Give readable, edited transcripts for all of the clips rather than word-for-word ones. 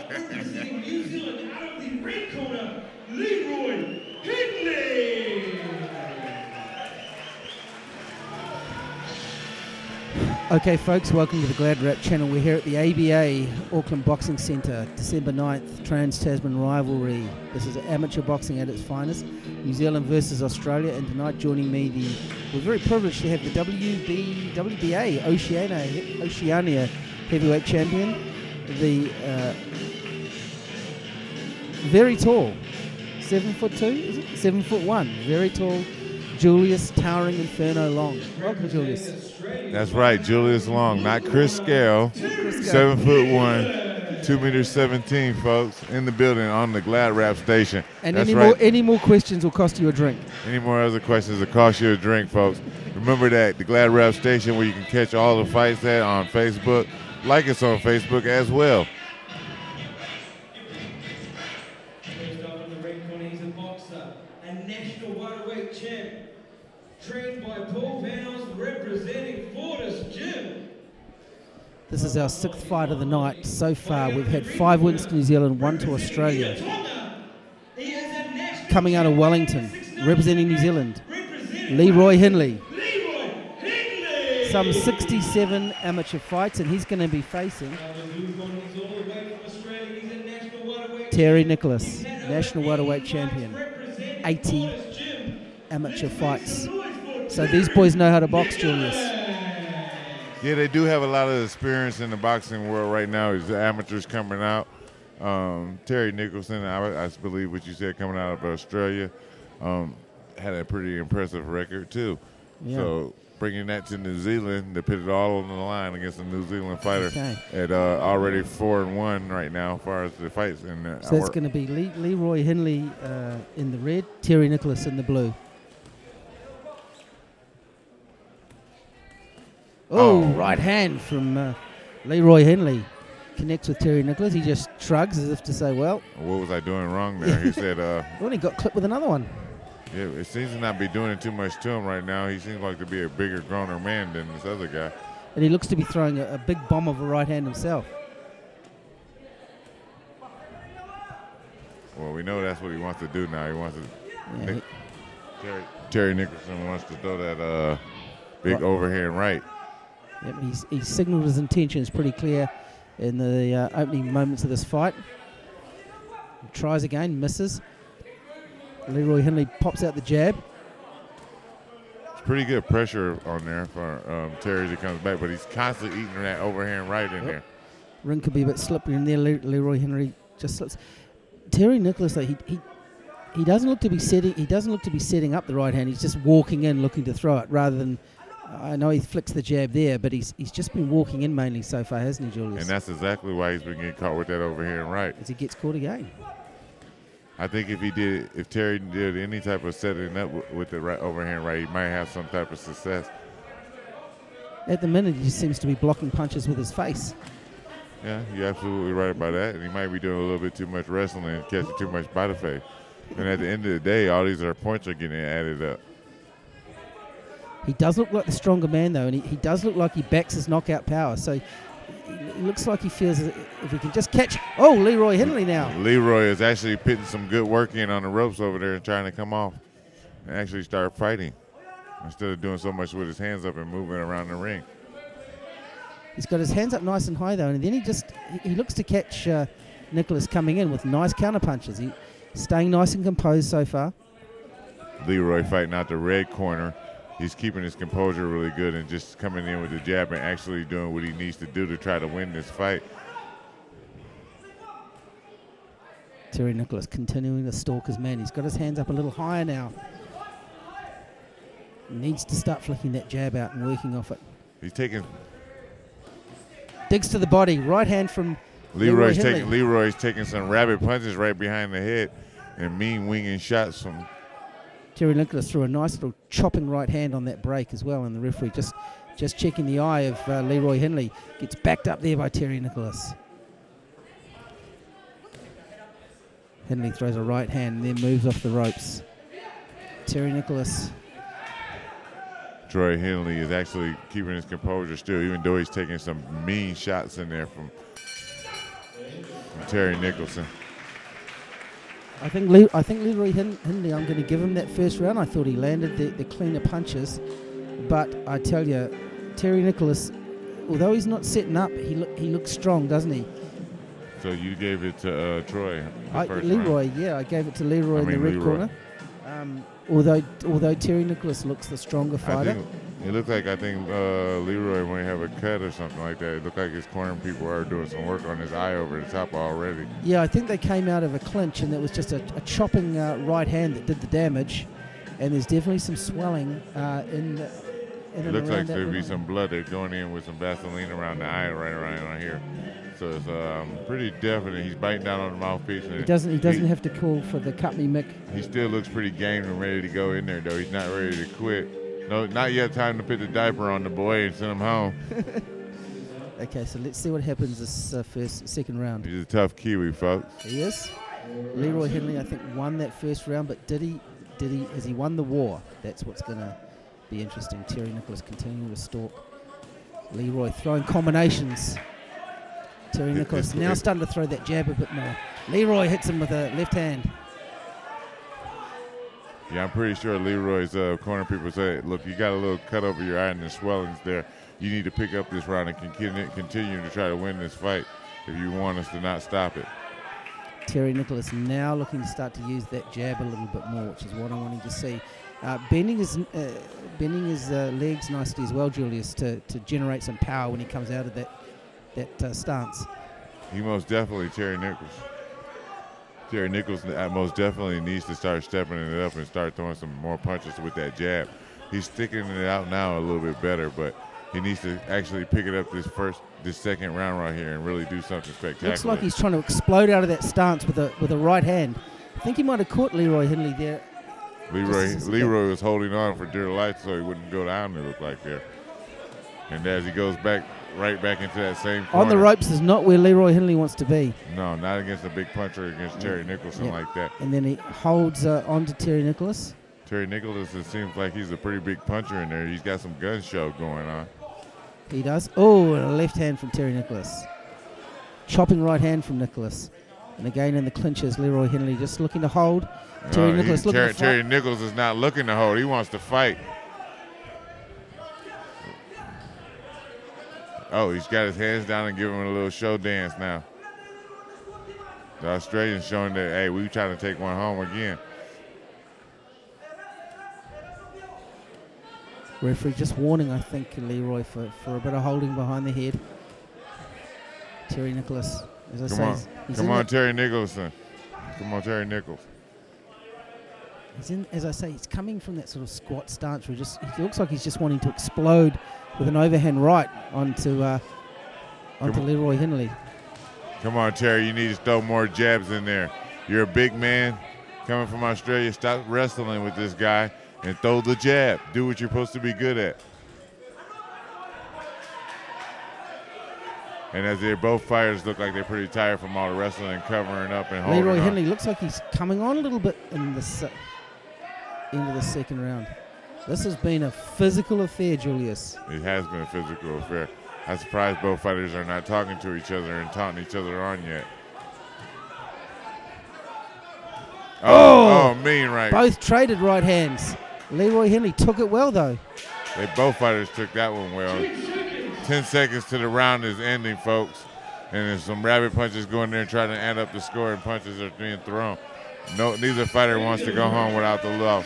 Representing New Zealand out of the red corner, Leroy Hindley. Okay, folks, welcome to the GladrapChannel. We're here at the ABA Auckland Boxing Centre, December 9th, Trans-Tasman rivalry. This is amateur boxing at its finest, New Zealand versus Australia, and tonight joining me, we're very privileged to have the WBA Oceania heavyweight champion, the very tall, 7'2", is it? 7'1", very tall, Julius Towering Inferno Long. Welcome, Julius. That's right, Julius Long, not Chris Scale. 7'1", 2'17", folks, in the building on the Gladrap station. And that's any more questions will cost you a drink. Any more other questions will cost you a drink, folks. Remember that, the Gladrap station, where you can catch all the fights at on Facebook. Like us on Facebook as well. First up in the red corner, he's a boxer, a national welterweight champ, trained by Paul Panos, representing Fortis Gym. This is our 6th fight of the night. So far, we've had 5 wins to New Zealand, 1 to Australia. Coming out of Wellington, representing New Zealand, Leroy Hindley. Some 67 amateur fights, and he's going to be facing Terry Nickolas, national welterweight champion, 80 amateur fights. So these boys know how to box, Julius. Yeah, they do have a lot of experience in the boxing world right now. As the amateurs coming out. Terry Nicholson, I believe what you said, coming out of Australia, had a pretty impressive record too. Yeah. So bringing that to New Zealand, they put it all on the line against a New Zealand fighter at already 4-1 right now as far as the fights. And so it's going to be Leroy Hindley in the red, Terry Nickolas in the blue. Oh, right hand from Leroy Hindley. Connects with Terry Nickolas. He just shrugs as if to say, well, what was I doing wrong there? He said, well, he got clipped with another one. Yeah, it seems to not be doing too much to him right now. He seems like to be a bigger, growner man than this other guy. And he looks to be throwing a big bomb of a right hand himself. Well, we know that's what he wants to do now. He wants to. Terry Nicholson wants to throw that big overhand right. Yep, he's signaled his intentions pretty clear in the opening moments of this fight. He tries again, misses. Leroy Hindley pops out the jab. It's pretty good pressure on there for Terry as he comes back, but he's constantly eating that overhand right in there. Ring could be a bit slippery in there. Leroy Hindley just slips. Terry Nickolas, though, he doesn't look to be setting. He doesn't look to be setting up the right hand. He's just walking in, looking to throw it, rather than. I know he flicks the jab there, but he's just been walking in mainly so far, hasn't he, Julius? And that's exactly why he's been getting caught with that overhand right. As he gets caught again. I think if Terry did any type of setting up with the right overhand right, he might have some type of success. At the minute, he seems to be blocking punches with his face. Yeah, you're absolutely right about that. And he might be doing a little bit too much wrestling and catching too much body face. And at the end of the day, all these points are getting added up. He does look like the stronger man, though, and he does look like he backs his knockout power. So it looks like he feels if he can just catch. Oh, Leroy Hindley now. Leroy is actually putting some good work in on the ropes over there and trying to come off and actually start fighting instead of doing so much with his hands up and moving around the ring. He's got his hands up nice and high, though, and then he looks to catch Nickolas coming in with nice counter punches. He's staying nice and composed so far. Leroy fighting out the red corner. He's keeping his composure really good and just coming in with the jab and actually doing what he needs to do to try to win this fight. Terry Nickolas continuing to stalk his man. He's got his hands up a little higher now. He needs to start flicking that jab out and working off it. He's taking... Digs to the body. Right hand from Leroy's taking some rabbit punches right behind the head and mean winging shots from... Terry Nickolas threw a nice little chopping right hand on that break as well, and the referee just checking the eye of Leroy Hindley. Gets backed up there by Terry Nickolas. Hindley throws a right hand and then moves off the ropes. Terry Nickolas. Troy Hindley is actually keeping his composure still, even though he's taking some mean shots in there from Terry Nicholson. I think Leroy Hindley, I'm going to give him that first round. I thought he landed the cleaner punches. But I tell you, Terry Nickolas, although he's not setting up, he looks strong, doesn't he? So you gave it to Troy. Leroy, round. Yeah, I gave it to Leroy in the red corner. Although Terry Nickolas looks the stronger fighter. It looked like Leroy might have a cut or something like that. It looked like his corner people are doing some work on his eye over the top already. Yeah, I think they came out of a clinch and it was just a chopping right hand that did the damage. And there's definitely some swelling in it looks like there'd be some blood. They're going in with some Vaseline around the eye right around here. So it's pretty definite. He's biting down on the mouthpiece. He doesn't have to call for the cut me Mick. He still looks pretty game and ready to go in there, though. He's not ready to quit. No, not yet time to put the diaper on the boy and send him home. Okay, so let's see what happens this second round. He's a tough Kiwi, folks. He is. Leroy Hindley, I think, won that first round, but has he won the war? That's what's going to be interesting. Terry Nickolas continuing to stalk. Leroy throwing combinations. Terry Nickolas now starting to throw that jab a bit more. Leroy hits him with a left hand. Yeah, I'm pretty sure Leroy's corner people say, look, you got a little cut over your eye and the swelling's there. You need to pick up this round and continue to try to win this fight if you want us to not stop it. Terry Nickolas now looking to start to use that jab a little bit more, which is what I wanted to see. Bending his legs nicely as well, Julius, to generate some power when he comes out of that stance. He most definitely, Terry Nickolas most definitely needs to start stepping it up and start throwing some more punches with that jab. He's sticking it out now a little bit better, but he needs to actually pick it up this second round right here and really do something spectacular. Looks like he's trying to explode out of that stance with a right hand. I think he might have caught Leroy Hindley there. Leroy was holding on for dear life so he wouldn't go down, it looked like there. And as he goes right back into that same corner. On the ropes is not where Leroy Hindley wants to be. No, not against a big puncher against Terry Nicholson like that. And then he holds on to Terry Nickolas. Terry Nickolas, it seems like he's a pretty big puncher in there. He's got some gun show going on. He does. Oh, a left hand from Terry Nickolas. Chopping right hand from Nickolas. And again in the clinches, Leroy Hindley just looking to hold. Terry Nickolas looking to fight. Terry Nickolas is not looking to hold. He wants to fight. Oh, he's got his hands down and giving him a little show dance now. The Australian's showing that, hey, we trying to take one home again. Referee just warning, I think, Leroy for a bit of holding behind the head. Terry Nickolas, as I say, come on, Terry Nicholson. Come on, Terry Nickolas. He's in, as I say, he's coming from that sort of squat stance where he looks like he's just wanting to explode with an overhand right onto Leroy Hindley. Come on, Terry, you need to throw more jabs in there. You're a big man coming from Australia. Stop wrestling with this guy and throw the jab. Do what you're supposed to be good at. And as both fighters look like they're pretty tired from all the wrestling and covering up and holding Leroy on. Hindley looks like he's coming on a little bit in the into the second round. This has been a physical affair, Julius. It has been a physical affair. I'm surprised both fighters are not talking to each other and taunting each other on yet. Oh, mean right. Both traded right hands. Leroy Hindley took it well, though. Both fighters took that one well. 10 seconds to the round is ending, folks. And there's some rabbit punches going there trying to add up the score, and punches are being thrown. No, neither fighter wants to go home without the loss.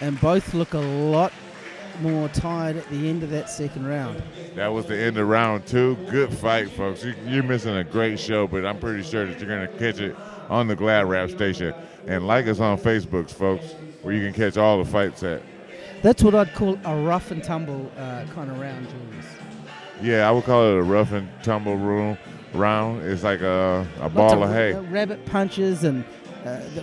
And both look a lot more tired at the end of that second round. That was the end of round 2. Good fight, folks. You're missing a great show, but I'm pretty sure that you're going to catch it on the Glad Rap station. And like us on Facebook, folks, where you can catch all the fights at. That's what I'd call a rough and tumble kind of round, Julius. Yeah, I would call it a rough and tumble round. It's like a ball of hay. Rabbit punches and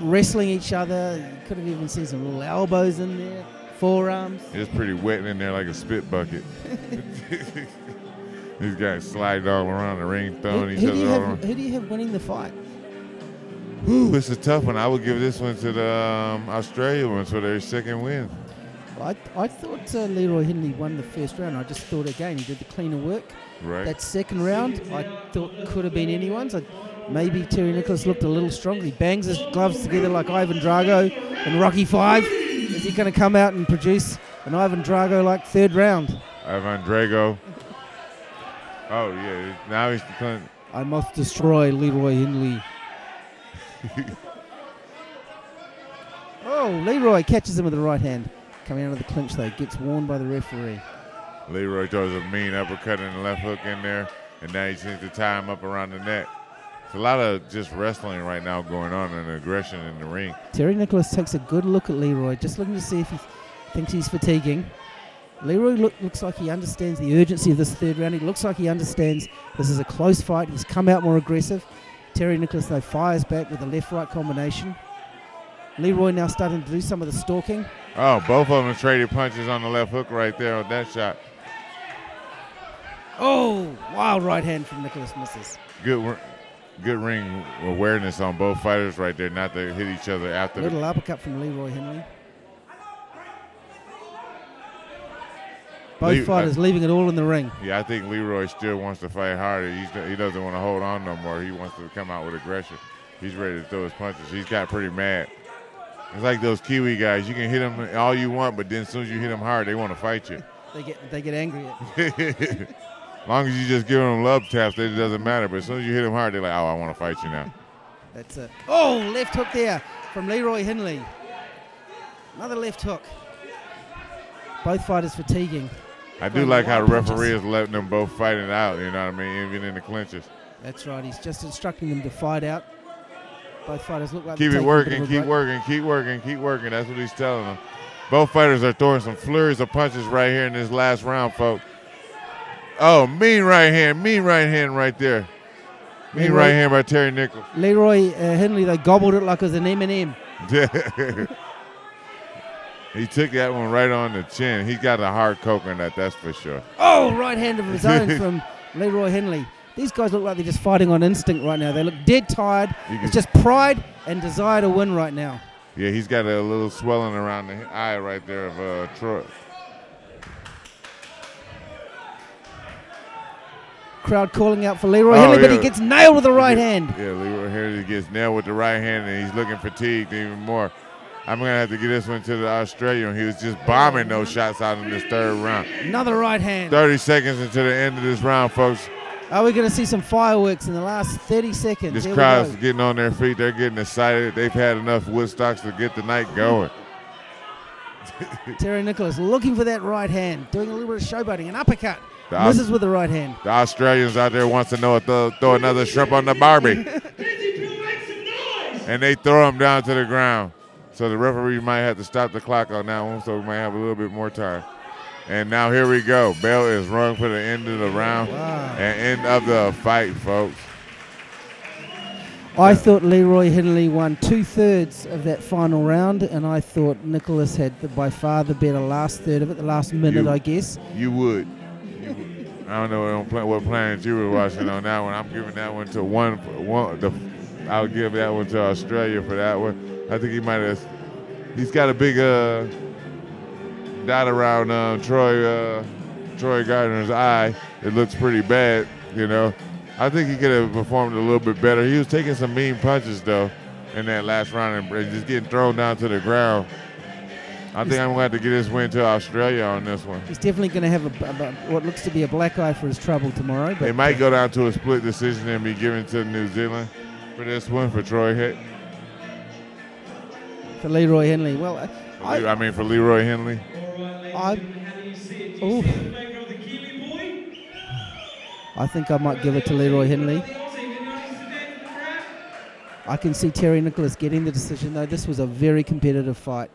wrestling each other. You could have even seen some little elbows in there, forearms. It's pretty wet in there like a spit bucket. These guys sliding all around the ring, throwing each other around. Who do you have winning the fight? Whew, it's a tough one. I would give this one to the Australia ones for their second win. I thought Leroy Hindley won the first round. I just thought again he did the cleaner work. Right. That second round I thought could have been anyone's. Maybe Terry Nickolas looked a little stronger. He bangs his gloves together like Ivan Drago in Rocky V. Is he going to come out and produce an Ivan Drago-like third round? Ivan Drago. Oh, yeah. Now he's playing. I must destroy Leroy Hindley. Oh, Leroy catches him with the right hand. Coming out of the clinch, though, gets warned by the referee. Leroy throws a mean uppercut and a left hook in there, and now he seems to tie him up around the neck. It's a lot of just wrestling right now going on and aggression in the ring. Terry Nickolas takes a good look at Leroy, just looking to see if he thinks he's fatiguing. Leroy looks like he understands the urgency of this third round. He looks like he understands this is a close fight. He's come out more aggressive. Terry Nickolas, though, fires back with a left-right combination. Leroy now starting to do some of the stalking. Oh, both of them traded punches on the left hook right there on that shot. Oh, wild right hand from Nickolas, misses. Good ring awareness on both fighters right there, not to hit each other after. Little uppercut from Leroy Hindley. Both fighters leaving it all in the ring. Yeah, I think Leroy still wants to fight harder. He doesn't want to hold on no more. He wants to come out with aggression. He's ready to throw his punches. He's got pretty mad. It's like those Kiwi guys. You can hit them all you want, but then as soon as you hit them hard, they want to fight you. They get angry. As long as you just give them love taps, it doesn't matter. But as soon as you hit them hard, they're like, oh, I want to fight you now. That's it. Oh, left hook there from Leroy Hindley. Another left hook. Both fighters fatiguing. I do like how the referee is letting them both fight it out, you know what I mean, even in the clinches. That's right. He's just instructing them to fight out. Both fighters look like keep it working, keep working, keep working, keep working. That's what he's telling them. Both fighters are throwing some flurries of punches right here in this last round, folks. Oh, mean right hand right there. Mean right hand by Terry Nickolas. Leroy Hindley, they gobbled it like it was an M&M. He took that one right on the chin. He's got a hard coconut, that's for sure. Oh, right hand of his own from Leroy Hindley. These guys look like they're just fighting on instinct right now. They look dead tired. It's just pride and desire to win right now. Yeah, he's got a little swelling around the eye right there of Troy. Crowd calling out for Leroy Hindley, but he gets nailed with the right hand. Yeah, Leroy Hindley gets nailed with the right hand, and he's looking fatigued even more. I'm going to have to give this one to the Australian. He was just bombing those shots out in this third round. Another right hand. 30 seconds into the end of this round, folks. Are we going to see some fireworks in the last 30 seconds? This crowd's getting on their feet. They're getting excited. They've had enough Woodstocks to get the night going. Terry Nickolas looking for that right hand, doing a little bit of showboating, an uppercut. Misses with the right hand. The Australians out there wants to know if they'll throw another shrimp on the Barbie. And they throw him down to the ground. So the referee might have to stop the clock on that one, so we might have a little bit more time. And now here we go. Bell is rung for the end of the round and end of the fight, folks. I thought Leroy Hindley won 2/3 of that final round, and I thought Nickolas had by far the better last third of it, the last minute, I guess. You would. I don't know what planet you were watching on that one. I'm giving that one to one. I'll give that one to Australia for that one. I think he might have. He's got a big dot around Troy Gardner's eye. It looks pretty bad, you know. I think he could have performed a little bit better. He was taking some mean punches though in that last round and just getting thrown down to the ground. I think I'm going to have to get this win to Australia on this one. He's definitely going to have what looks to be a black eye for his trouble tomorrow. But it might go down to a split decision and be given to New Zealand for this one for Troy Hitt. For Leroy Hindley. Well, for Leroy Hindley. I think I might give it to Leroy Hindley. I can see Terry Nickolas getting the decision, though. This was a very competitive fight.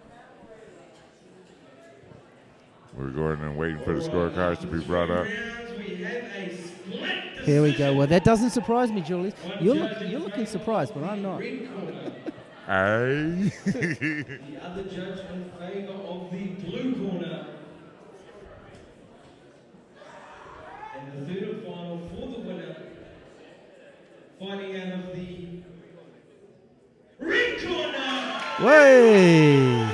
We're going and waiting for the scorecards to be brought up. Here we go. Well, that doesn't surprise me, Julius. You're looking surprised, but I'm not. Aye. The other judge in favor of the blue corner. And the third and final for the winner, fighting out of the Way!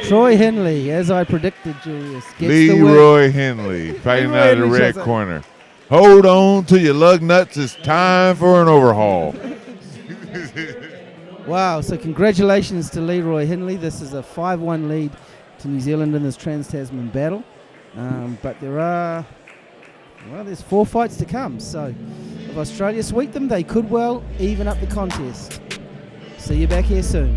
Troy Hindley, as I predicted, Julius. Gets Leroy Hindley, fighting out of the red corner. Hold on to your lug nuts. It's time for an overhaul. Wow, so congratulations to Leroy Hindley. This is a 5-1 lead to New Zealand in this Trans-Tasman battle. But there's 4 fights to come. So if Australia sweep them, they could well even up the contest. See you back here soon.